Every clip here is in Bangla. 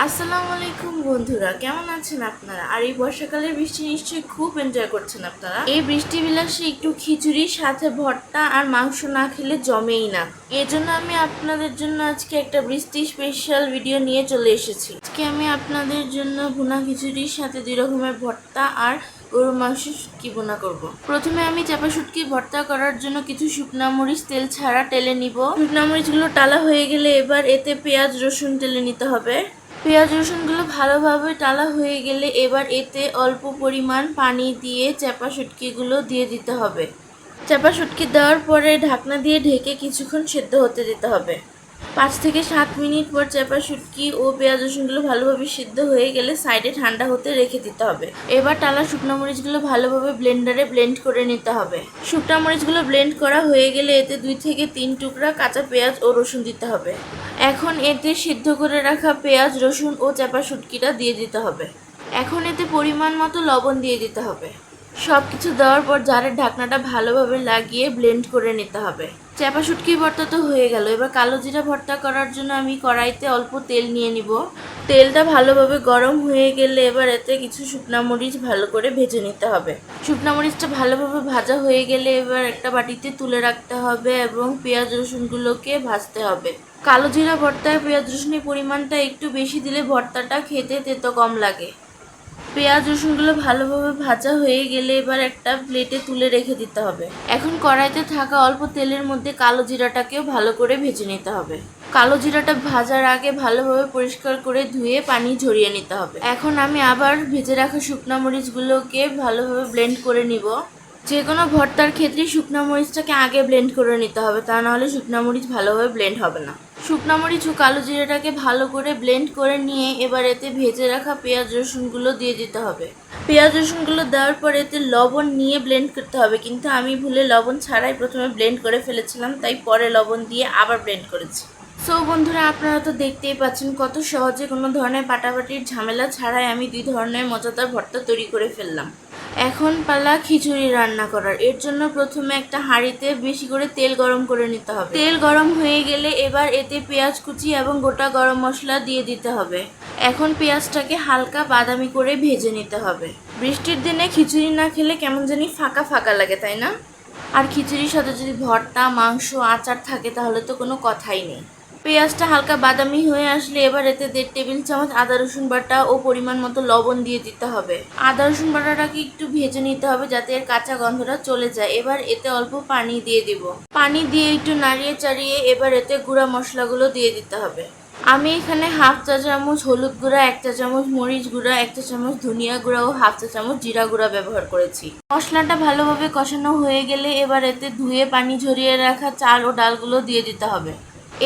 আসসালামু আলাইকুম বন্ধুরা, কেমন আছেন আপনারা? আর এই বর্ষাকালের বৃষ্টি নিশ্চয়ই খুব এনজয় করছেন আপনারা। এই বৃষ্টি বিলাসে একটু খিচুড়ির সাথে ভর্তা আর মাংস না খেলে জমেই না। এজন্য আমি আপনাদের জন্য আজকে একটা বৃষ্টি স্পেশাল ভিডিও নিয়ে চলে এসেছি। আজকে আমি আপনাদের জন্য ভুনা খিচুড়ির সাথে 2 রকমের ভর্তা আর গরুর মাংস শুটকি ভুনা করব। প্রথমে আমি চাপা শুটকি ভর্তা করার জন্য কিছু শুকনা মরিচ তেল ছাড়া টেলে নিব। শুকনা মরিচগুলো টালা হয়ে গেলে এবার এতে পেঁয়াজ রসুন টেলে নিতে হবে। পেঁয়াজ রসুনগুলো ভালোভাবে টালা হয়ে গেলে এবার এতে অল্প পরিমাণ পানি দিয়ে চাপা শুটকিগুলো দিয়ে দিতে হবে। চাপা শুটকি দেওয়ার পরে ঢাকনা দিয়ে ঢেকে কিছুক্ষণ সেদ্ধ হতে দিতে হবে। 5 থেকে 7 মিনিট পর চাপা শুটকি ও পেঁয়াজ রসুনগুলো ভালোভাবে সিদ্ধ হয়ে গেলে সাইডে ঠান্ডা হতে রেখে দিতে হবে। এবার টালা শুকনো মরিচগুলো ভালোভাবে ব্লেন্ডারে ব্লেন্ড করে নিতে হবে। শুকনো মরিচগুলো ব্লেন্ড করা হয়ে গেলে এতে 2 থেকে 3 টুকরা কাঁচা পেঁয়াজ ও রসুন দিতে হবে। এখন এতে সিদ্ধ করে রাখা পেঁয়াজ রসুন ও চাপা শুটকিটা দিয়ে দিতে হবে। এখন এতে পরিমাণ মতো লবণ দিয়ে দিতে হবে। সব কিছু দেওয়ার পর জারের ঢাকনাটা ভালোভাবে লাগিয়ে ব্লেন্ড করে নিতে হবে। চাপা শুটকি ভর্তা তো হয়ে গেল। এবার কালো জিরা ভর্তা করার জন্য আমি কড়াইতে অল্প তেল নিয়ে নিব। তেলটা ভালোভাবে গরম হয়ে গেলে এবার এতে কিছু শুকনা মরিচ ভালো করে ভেজে নিতে হবে। শুকনা মরিচটা ভালোভাবে ভাজা হয়ে গেলে এবার একটা বাটিতে তুলে রাখতে হবে এবং পেঁয়াজ রসুনগুলোকে ভাজতে হবে। কালো জিরা ভর্তায় পেঁয়াজ রসুনের পরিমাণটা একটু বেশি দিলে ভর্তাটা খেতে তেতো কম লাগে। পেঁয়াজ রসুনগুলো ভালোভাবে ভাজা হয়ে গেলে এবার একটা প্লেটে তুলে রেখে দিতে হবে। এখন কড়াইতে থাকা অল্প তেলের মধ্যে কালো জিরাটাকেও ভালো করে ভেজে নিতে হবে। কালো জিরাটা ভাজার আগে ভালোভাবে পরিষ্কার করে ধুয়ে পানি ঝরিয়ে নিতে হবে। এখন আমি আবার ভেজে রাখা শুকনো মরিচগুলোকে ভালোভাবে ব্লেন্ড করে নিব। যে কোনো ভর্তার ক্ষেত্রে শুকনো মরিচটাকে আগে ব্লেন্ড করে নিতে হবে, তা নাহলে শুকনো মরিচ ভালোভাবে ব্লেন্ড হবে না। শুকনো মরিচ ও কালো জিরাটাকে ভালো করে ব্লেন্ড করে নিয়ে এবার এতে ভেজে রাখা পেঁয়াজ রসুনগুলো দিয়ে দিতে হবে। পেঁয়াজ রসুনগুলো দেওয়ার পর এতে লবণ নিয়ে ব্লেন্ড করতে হবে, কিন্তু আমি ভুলে লবণ ছাড়াই প্রথমে ব্লেন্ড করে ফেলেছিলাম, তাই পরে লবণ দিয়ে আবার ব্লেন্ড করেছি। সো বন্ধুরা, আপনারা তো দেখতেই পাচ্ছেন কত সহজে কোনো ধরনের পাটাপাটির ঝামেলা ছাড়াই আমি 2 ধরনের মজাদার ভর্তা তৈরি করে ফেললাম। এখন পালা খিচুড়ি রান্না করার। এর জন্য প্রথমে একটা হাঁড়িতে বেশি করে তেল গরম করে নিতে হবে। তেল গরম হয়ে গেলে এবার এতে পেঁয়াজ কুচি এবং গোটা গরম মশলা দিয়ে দিতে হবে। এখন পেঁয়াজটাকে হালকা বাদামি করে ভেজে নিতে হবে। বৃষ্টির দিনে খিচুড়ি না খেলে কেমন জানি ফাঁকা ফাঁকা লাগে, তাই না? আর খিচুড়ির সাথে যদি ভর্তা, মাংস, আচার থাকে তাহলে তো কোনো কথাই নেই। পেঁয়াজটা হালকা বাদামি হয়ে আসলে এবার এতে 1.5 টেবিল চামচ আদা রসুন বাটা ও পরিমাণ মতো লবণ দিয়ে দিতে হবে। আদা রসুন বাটাটাকে একটু ভেজে নিতে হবে যাতে এর কাঁচা গন্ধটা চলে যায়। এবার এতে অল্প পানি দিয়ে দিব। পানি দিয়ে একটু নাড়িয়ে চাড়িয়ে এবার এতে গুঁড়া মশলাগুলো দিয়ে দিতে হবে। আমি এখানে 1/2 চা চামচ হলুদ গুঁড়া, 1 চা চামচ মরিচ গুঁড়া, 1 চা চামচ ধনিয়া গুঁড়া ও 1/2 চা চামচ জিরা গুঁড়া ব্যবহার করেছি। মশলাটা ভালোভাবে কষানো হয়ে গেলে এবার এতে ধুয়ে পানি ঝরিয়ে রাখা চাল ও ডালগুলো দিয়ে দিতে হবে।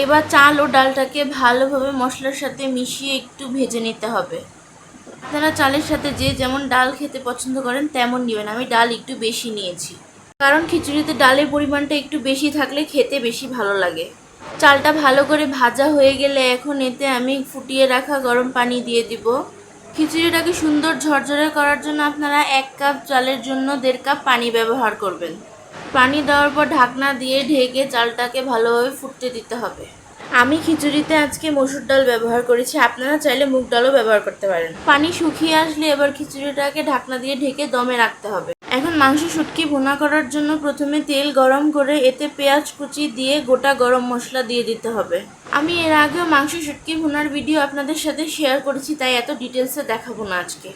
এবার চাল ও ডালটাকে ভালোভাবে মশলার সাথে মিশিয়ে একটু ভেজে নিতে হবে। আপনারা চালের সাথে যে যেমন ডাল খেতে পছন্দ করেন তেমন নেবেন। আমি ডাল একটু বেশি নিয়েছি, কারণ খিচুড়িতে ডালের পরিমাণটা একটু বেশি থাকলে খেতে বেশি ভালো লাগে। চালটা ভালো করে ভাজা হয়ে গেলে এখন এতে আমি ফুটিয়ে রাখা গরম পানি দিয়ে দিব। খিচুড়িটাকে সুন্দর ঝরঝরে করার জন্য আপনারা 1 কাপ চালের জন্য 1.5 কাপ পানি ব্যবহার করবেন। পানি দেওয়ার পর ঢাকনা দিয়ে ঢেকে চালটাকে ভালোভাবে ফুটতে দিতে হবে। আমি খিচুড়িতে আজকে মসুর ডাল ব্যবহার করেছি, আপনারা চাইলে মুগ ডালও ব্যবহার করতে পারেন। পানি শুকিয়ে আসলে এবার খিচুড়িটাকে ঢাকনা দিয়ে ঢেকে দমে রাখতে হবে। এখন মাংস শুটকি ভুনা করার জন্য প্রথমে তেল গরম করে এতে পেঁয়াজ কুচি দিয়ে গোটা গরম মশলা দিয়ে দিতে হবে। আমি এর আগেও মাংস শুটকি ভুনার ভিডিও আপনাদের সাথে শেয়ার করেছি, তাই এত ডিটেলসে দেখাবো না আজকে।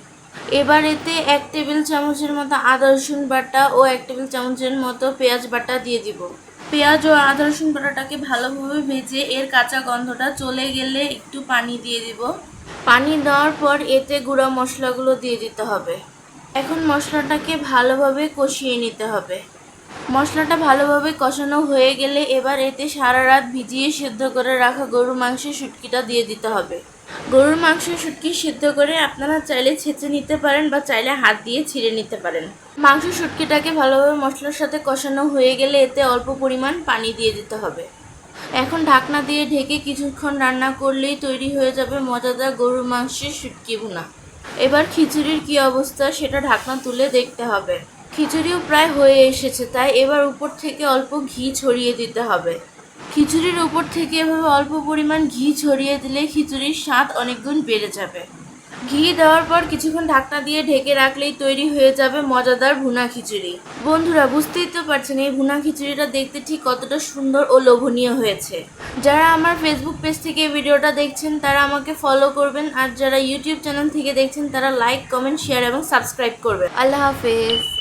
এবার এতে 1 টেবিল চামচের মতো আদা রসুন বাটা ও 1 টেবিল চামচের মতো পেঁয়াজ বাটা দিয়ে দিব। পেঁয়াজ ও আদা রসুন বাটাটাকে ভালোভাবে ভেজে এর কাঁচা গন্ধটা চলে গেলে একটু পানি দিয়ে দিব। পানি দেওয়ার পর এতে গুঁড়া মশলাগুলো দিয়ে দিতে হবে। এখন মশলাটাকে ভালোভাবে কষিয়ে নিতে হবে। মশলাটা ভালোভাবে কষানো হয়ে গেলে এবার এতে সারা রাত ভিজিয়ে সেদ্ধ করে রাখা গরুর মাংসের শুটকিটা দিয়ে দিতে হবে। গরুর মাংস শুটকি সিদ্ধ করে আপনারা চাইলে ছেঁচে নিতে পারেন বা চাইলে হাত দিয়ে ছিঁড়ে নিতে পারেন। মাংস শুটকিটাকে ভালোভাবে মশলার সাথে কষানো হয়ে গেলে এতে অল্প পরিমাণ পানি দিয়ে দিতে হবে। এখন ঢাকনা দিয়ে ঢেকে কিছুক্ষণ রান্না করলেই তৈরি হয়ে যাবে মজাদার গরুর মাংসের শুটকি ভুনা। এবার খিচুড়ির কি অবস্থা সেটা ঢাকনা তুলে দেখতে হবে। খিচুড়িও প্রায় হয়ে এসেছে, তাই এবার উপর থেকে অল্প ঘি ছড়িয়ে দিতে হবে। খিচুড়ির উপর থেকে এভাবে অল্প পরিমাণ ঘি ছড়িয়ে দিলে খিচুড়ির স্বাদ অনেক গুণ বেড়ে যাবে। ঘি দেওয়ার পর কিছুক্ষণ ঢাকনা দিয়ে ঢেকে রাখলেই তৈরি হয়ে যাবে মজাদার ভুনা খিচুড়ি। বন্ধুরা, বুঝতেই তো পারছেন এই ভুনা খিচুড়িটা দেখতে ঠিক কতটা সুন্দর ও লোভনীয় হয়েছে। যারা আমার ফেসবুক পেজ থেকে এই ভিডিওটা দেখছেন তারা আমাকে ফলো করবেন, আর যারা ইউটিউব চ্যানেল থেকে দেখছেন তারা লাইক, কমেন্ট, শেয়ার এবং সাবস্ক্রাইব করবেন। আল্লাহ হাফেজ।